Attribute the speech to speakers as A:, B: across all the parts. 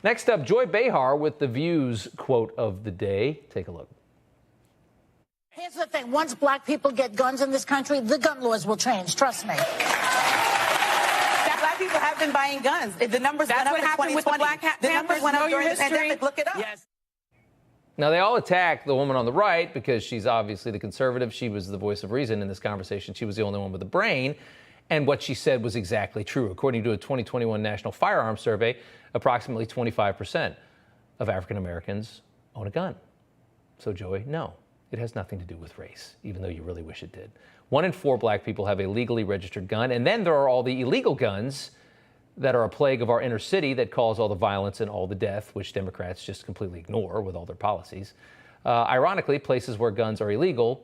A: Next up, Joy Behar with the View's quote of the day. Take a look.
B: Here's the thing. Once black people get guns in this country, the gun laws will change. Trust me.
C: Black people have been buying guns. The numbers went up in 2020. The numbers went up during the pandemic. Look it up.
A: Yes. Now, they all attack the woman on the right because she's obviously the conservative. She was the voice of reason in this conversation. She was the only one with a brain. And what she said was exactly true. According to a 2021 National Firearms Survey, approximately 25% of African Americans own a gun. So, Joy, no, it has nothing to do with race, even though you really wish it did. 1 in 4 black people have a legally registered gun. And then there are all the illegal guns that are a plague of our inner city that cause all the violence and all the death, which Democrats just completely ignore with all their policies. Ironically, places where guns are illegal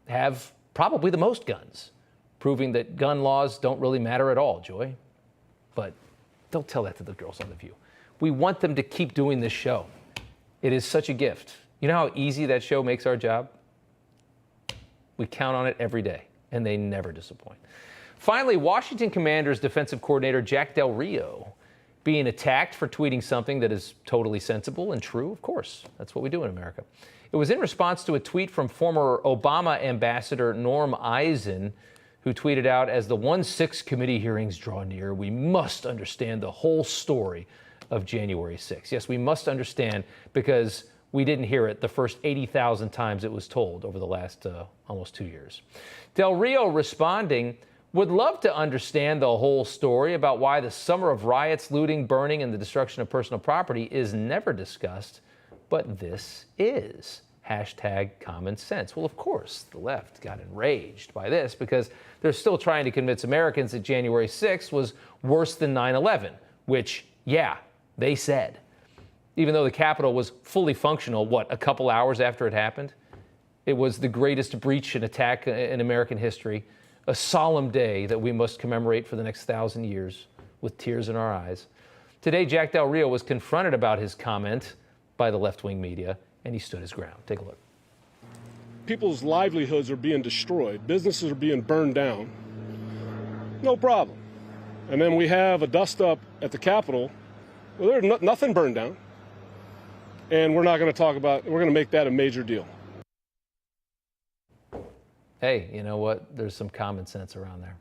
A: have probably the most guns, proving that gun laws don't really matter at all, Joy. But don't tell that to the girls on The View. We want them to keep doing this show. It is such a gift. You know how easy that show makes our job? We count on it every day, and they never disappoint. Finally, Washington Commanders defensive coordinator Jack Del Rio being attacked for tweeting something that is totally sensible and true. Of course, that's what we do in America. It was in response to a tweet from former Obama ambassador Norm Eisen, who tweeted out, "As the 1-6 committee hearings draw near, we must understand the whole story of January 6th. Yes, we must understand because we didn't hear it the first 80,000 times it was told over the last almost 2 years. Del Rio responding, "Would love to understand the whole story about why the summer of riots, looting, burning, and the destruction of personal property is never discussed, but this is. Hashtag common sense." Well, of course, the left got enraged by this because they're still trying to convince Americans that January 6th was worse than 9/11, which, yeah, they said. Even though the Capitol was fully functional, a couple hours after it happened? It was the greatest breach and attack in American history, a solemn day that we must commemorate for the next 1,000 years with tears in our eyes. Today, Jack Del Rio was confronted about his comment by the left-wing media, and he stood his ground. Take a look.
D: People's livelihoods are being destroyed. Businesses are being burned down. No problem. And then we have a dust-up at the Capitol. Well, there's nothing burned down. And we're not going to talk about, we're going to make that a major deal.
A: Hey, you know what? There's some common sense around there.